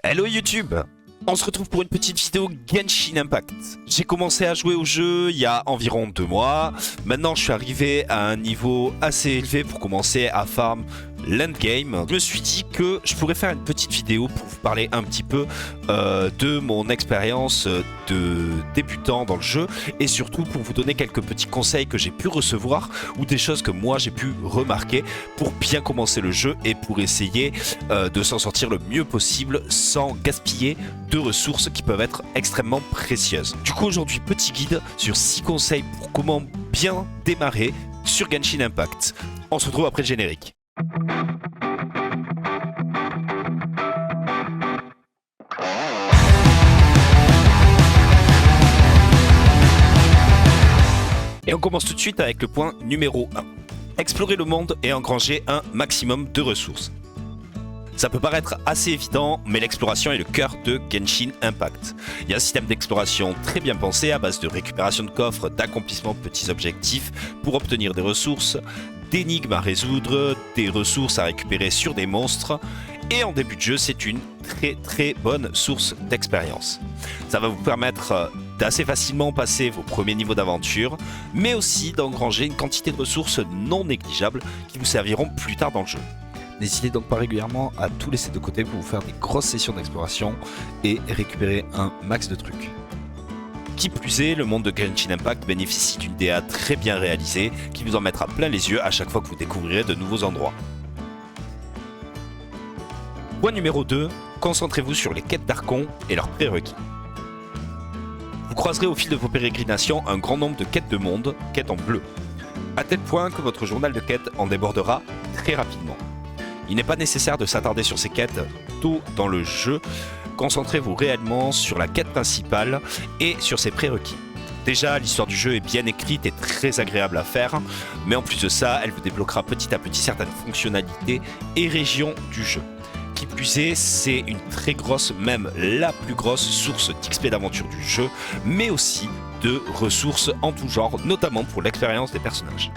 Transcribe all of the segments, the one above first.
Hello YouTube. On se retrouve pour une petite vidéo Genshin Impact. J'ai commencé à jouer au jeu il y a environ 2 mois. Maintenant je suis arrivé à un niveau assez élevé pour commencer à farm l'endgame. Je me suis dit que je pourrais faire une petite vidéo pour vous parler un petit peu de mon expérience de débutant dans le jeu et surtout pour vous donner quelques petits conseils que j'ai pu recevoir ou des choses que moi j'ai pu remarquer pour bien commencer le jeu et pour essayer de s'en sortir le mieux possible sans gaspiller de ressources qui peuvent être extrêmement précieuses. Du coup aujourd'hui petit guide sur 6 conseils pour comment bien démarrer sur Genshin Impact. On se retrouve après le générique. Et on commence tout de suite avec le point numéro 1. Explorer le monde et engranger un maximum de ressources. Ça peut paraître assez évident, mais l'exploration est le cœur de Genshin Impact. Il y a un système d'exploration très bien pensé à base de récupération de coffres, d'accomplissement de petits objectifs pour obtenir des ressources, d'énigmes à résoudre, des ressources à récupérer sur des monstres. Et en début de jeu, c'est une très bonne source d'expérience. Ça va vous permettre d'assez facilement passer vos premiers niveaux d'aventure, mais aussi d'engranger une quantité de ressources non négligeables qui vous serviront plus tard dans le jeu. N'hésitez donc pas régulièrement à tout laisser de côté pour vous faire des grosses sessions d'exploration et récupérer un max de trucs. Qui plus est, le monde de Genshin Impact bénéficie d'une DA très bien réalisée qui vous en mettra plein les yeux à chaque fois que vous découvrirez de nouveaux endroits. Point numéro 2, concentrez-vous sur les quêtes d'Archon et leurs prérequis. Vous croiserez au fil de vos pérégrinations un grand nombre de quêtes de monde, quêtes en bleu, à tel point que votre journal de quêtes en débordera très rapidement. Il n'est pas nécessaire de s'attarder sur ces quêtes tôt dans le jeu, concentrez-vous réellement sur la quête principale et sur ses prérequis. Déjà, l'histoire du jeu est bien écrite et très agréable à faire, mais en plus de ça, elle vous débloquera petit à petit certaines fonctionnalités et régions du jeu. Qui plus est, c'est une très grosse, même la plus grosse source d'XP d'aventure du jeu, mais aussi de ressources en tout genre, notamment pour l'expérience des personnages.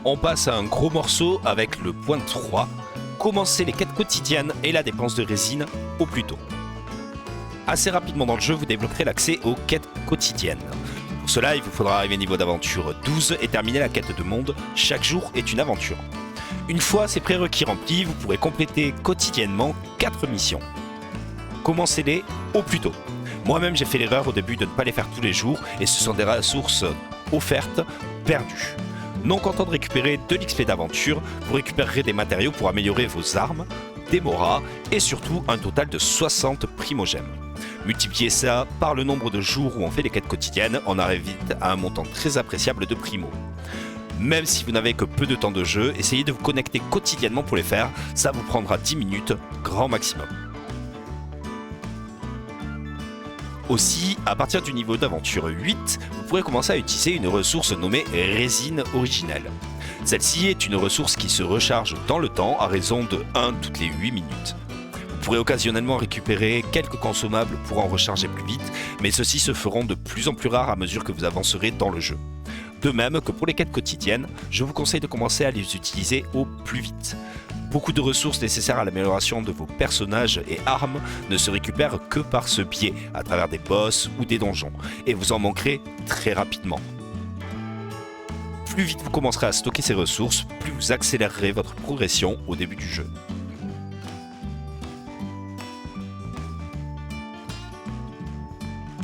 On passe à un gros morceau avec le point 3, commencer les quêtes quotidiennes et la dépense de résine au plus tôt. Assez rapidement dans le jeu, vous débloquerez l'accès aux quêtes quotidiennes. Pour cela, il vous faudra arriver au niveau d'aventure 12 et terminer la quête de monde. Chaque jour est une aventure. Une fois ces prérequis remplis, vous pourrez compléter quotidiennement 4 missions. Commencez-les au plus tôt. Moi-même, j'ai fait l'erreur au début de ne pas les faire tous les jours et ce sont des ressources offertes perdues. Non content de récupérer de l'XP d'aventure, vous récupérerez des matériaux pour améliorer vos armes, des moras et surtout un total de 60 primogèmes. Multipliez ça par le nombre de jours où on fait les quêtes quotidiennes, on arrive vite à un montant très appréciable de primo. Même si vous n'avez que peu de temps de jeu, essayez de vous connecter quotidiennement pour les faire, ça vous prendra 10 minutes, grand maximum. Aussi, à partir du niveau d'aventure 8, vous pourrez commencer à utiliser une ressource nommée résine originelle. Celle-ci est une ressource qui se recharge dans le temps à raison de 1 toutes les 8 minutes. Vous pourrez occasionnellement récupérer quelques consommables pour en recharger plus vite, mais ceux-ci se feront de plus en plus rares à mesure que vous avancerez dans le jeu. De même que pour les quêtes quotidiennes, je vous conseille de commencer à les utiliser au plus vite. Beaucoup de ressources nécessaires à l'amélioration de vos personnages et armes ne se récupèrent que par ce biais, à travers des boss ou des donjons, et vous en manquerez très rapidement. Plus vite vous commencerez à stocker ces ressources, plus vous accélérerez votre progression au début du jeu.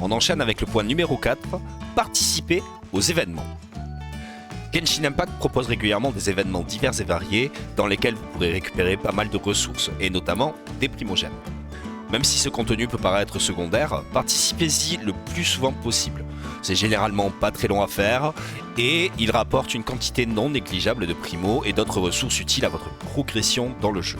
On enchaîne avec le point numéro 4, participer aux événements. Genshin Impact propose régulièrement des événements divers et variés dans lesquels vous pourrez récupérer pas mal de ressources, et notamment des primogèmes. Même si ce contenu peut paraître secondaire, participez-y le plus souvent possible. C'est généralement pas très long à faire, et il rapporte une quantité non négligeable de primo et d'autres ressources utiles à votre progression dans le jeu.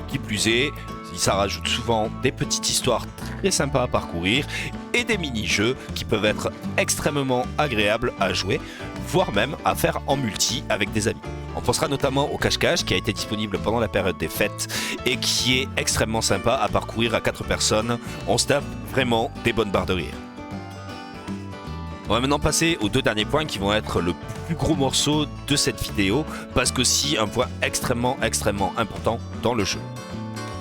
Qui plus est, ça rajoute souvent des petites histoires très sympas à parcourir et des mini-jeux qui peuvent être extrêmement agréables à jouer, voire même à faire en multi avec des amis. On pensera notamment au cache-cache qui a été disponible pendant la période des fêtes et qui est extrêmement sympa à parcourir à 4 personnes. On se tape vraiment des bonnes barres de rire. On va maintenant passer aux 2 derniers points qui vont être le plus gros morceau de cette vidéo parce que c'est un point extrêmement important dans le jeu.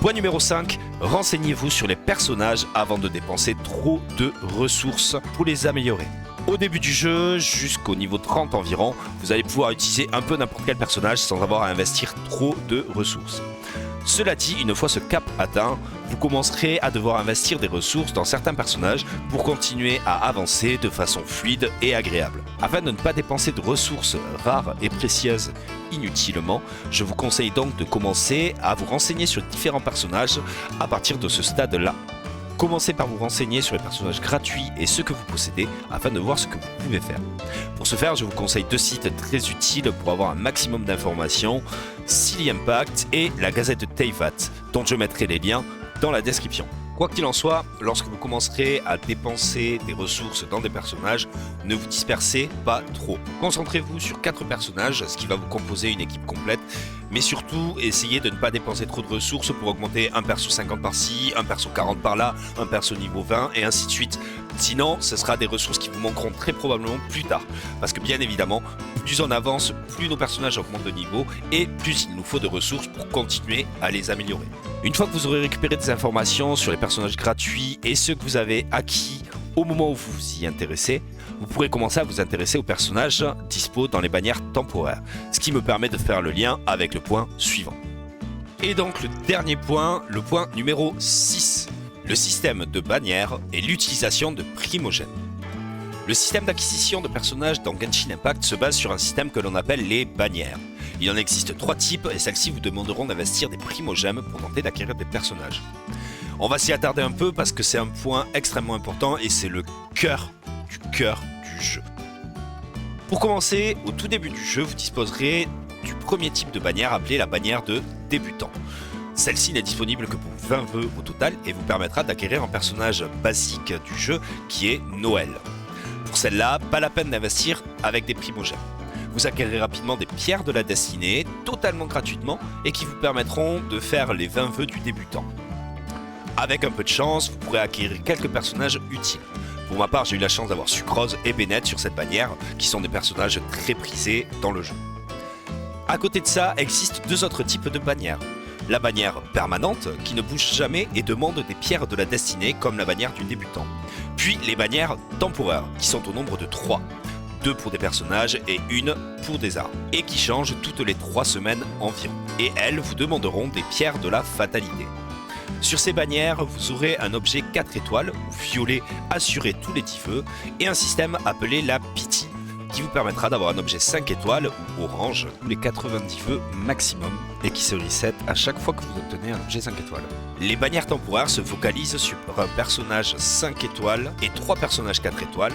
Point numéro 5, renseignez-vous sur les personnages avant de dépenser trop de ressources pour les améliorer. Au début du jeu, jusqu'au niveau 30 environ, vous allez pouvoir utiliser un peu n'importe quel personnage sans avoir à investir trop de ressources. Cela dit, une fois ce cap atteint, vous commencerez à devoir investir des ressources dans certains personnages pour continuer à avancer de façon fluide et agréable. Afin de ne pas dépenser de ressources rares et précieuses inutilement, je vous conseille donc de commencer à vous renseigner sur différents personnages à partir de ce stade-là. Commencez par vous renseigner sur les personnages gratuits et ceux que vous possédez afin de voir ce que vous pouvez faire. Pour ce faire, je vous conseille 2 sites très utiles pour avoir un maximum d'informations, Silly Impact et la Gazette de Teyvat, dont je mettrai les liens dans la description. Quoi qu'il en soit, lorsque vous commencerez à dépenser des ressources dans des personnages, ne vous dispersez pas trop. Concentrez-vous sur 4 personnages, ce qui va vous composer une équipe complète, mais surtout essayez de ne pas dépenser trop de ressources pour augmenter un perso 50 par-ci, un perso 40 par-là, un perso niveau 20 et ainsi de suite. Sinon, ce sera des ressources qui vous manqueront très probablement plus tard. Parce que bien évidemment, plus on avance, plus nos personnages augmentent de niveau et plus il nous faut de ressources pour continuer à les améliorer. Une fois que vous aurez récupéré des informations sur les personnages gratuits et ceux que vous avez acquis au moment où vous vous y intéressez, vous pourrez commencer à vous intéresser aux personnages dispo dans les bannières temporaires, ce qui me permet de faire le lien avec le point suivant. Et donc le dernier point, le point numéro 6, le système de bannières et l'utilisation de primogènes. Le système d'acquisition de personnages dans Genshin Impact se base sur un système que l'on appelle les bannières. Il en existe 3 types et celles-ci vous demanderont d'investir des primogèmes pour tenter d'acquérir des personnages. On va s'y attarder un peu parce que c'est un point extrêmement important et c'est le cœur du jeu. Pour commencer, au tout début du jeu, vous disposerez du premier type de bannière appelée la bannière de débutant. Celle-ci n'est disponible que pour 20 vœux au total et vous permettra d'acquérir un personnage basique du jeu qui est Noël. Pour celle-là, pas la peine d'investir avec des primogènes. Vous acquérirez rapidement des pierres de la destinée, totalement gratuitement, et qui vous permettront de faire les 20 vœux du débutant. Avec un peu de chance, vous pourrez acquérir quelques personnages utiles. Pour ma part, j'ai eu la chance d'avoir Sucrose et Bennett sur cette bannière, qui sont des personnages très prisés dans le jeu. À côté de ça, existent 2 autres types de bannières. La bannière permanente, qui ne bouge jamais et demande des pierres de la destinée, comme la bannière du débutant. Puis les bannières temporaires, qui sont au nombre de 3. 2 pour des personnages et 1 pour des armes, et qui changent toutes les 3 semaines environ. Et elles vous demanderont des pierres de la fatalité. Sur ces bannières, vous aurez un objet 4 étoiles, ou violet assuré tous les 10 vœux, et un système appelé la pitié, qui vous permettra d'avoir un objet 5 étoiles, ou orange, tous les 90 vœux maximum, et qui se reset à chaque fois que vous obtenez un objet 5 étoiles. Les bannières temporaires se focalisent sur un personnage 5 étoiles et 3 personnages 4 étoiles,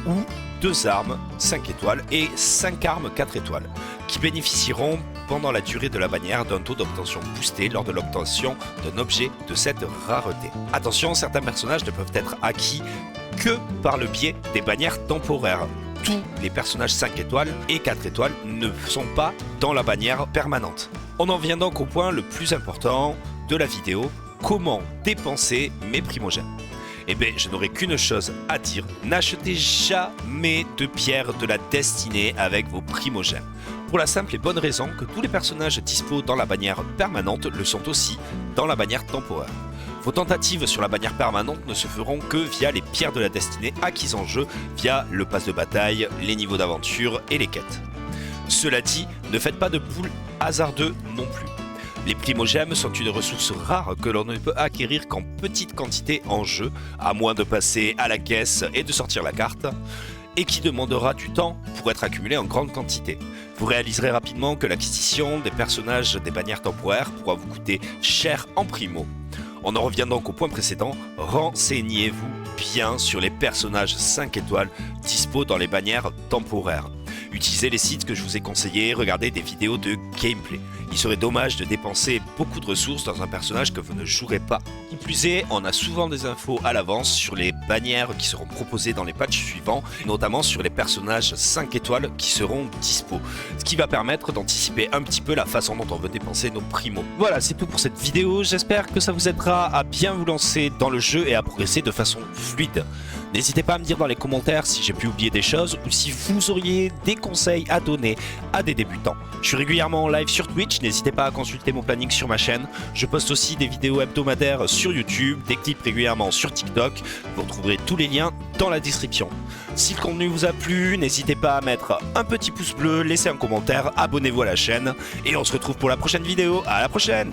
ou 2 armes 5 étoiles et 5 armes 4 étoiles, qui bénéficieront pendant la durée de la bannière d'un taux d'obtention boosté lors de l'obtention d'un objet de cette rareté. Attention, certains personnages ne peuvent être acquis que par le biais des bannières temporaires. Tous les personnages 5 étoiles et 4 étoiles ne sont pas dans la bannière permanente. On en vient donc au point le plus important de la vidéo, comment dépenser mes primogènes. Eh bien, je n'aurai qu'une chose à dire, n'achetez jamais de pierres de la destinée avec vos primogènes. Pour la simple et bonne raison que tous les personnages dispo dans la bannière permanente le sont aussi dans la bannière temporaire. Vos tentatives sur la bannière permanente ne se feront que via les pierres de la destinée acquises en jeu, via le pass de bataille, les niveaux d'aventure et les quêtes. Cela dit, ne faites pas de poules hasardeux non plus. Les primogèmes sont une ressource rare que l'on ne peut acquérir qu'en petite quantité en jeu, à moins de passer à la caisse et de sortir la carte, et qui demandera du temps pour être accumulée en grande quantité. Vous réaliserez rapidement que l'acquisition des personnages des bannières temporaires pourra vous coûter cher en primo. On en revient donc au point précédent, renseignez-vous bien sur les personnages 5 étoiles dispo dans les bannières temporaires. Utilisez les sites que je vous ai conseillés, regardez des vidéos de gameplay. Il serait dommage de dépenser beaucoup de ressources dans un personnage que vous ne jouerez pas. Qui plus est, on a souvent des infos à l'avance sur les bannières qui seront proposées dans les patchs suivants, notamment sur les personnages 5 étoiles qui seront dispo. Ce qui va permettre d'anticiper un petit peu la façon dont on veut dépenser nos primos. Voilà, c'est tout pour cette vidéo. J'espère que ça vous aidera à bien vous lancer dans le jeu et à progresser de façon fluide. N'hésitez pas à me dire dans les commentaires si j'ai pu oublier des choses ou si vous auriez des conseils à donner à des débutants. Je suis régulièrement en live sur Twitch, n'hésitez pas à consulter mon planning sur ma chaîne. Je poste aussi des vidéos hebdomadaires sur YouTube, des clips régulièrement sur TikTok. Vous retrouverez tous les liens dans la description. Si le contenu vous a plu, n'hésitez pas à mettre un petit pouce bleu, laisser un commentaire, abonnez-vous à la chaîne et on se retrouve pour la prochaine vidéo. À la prochaine!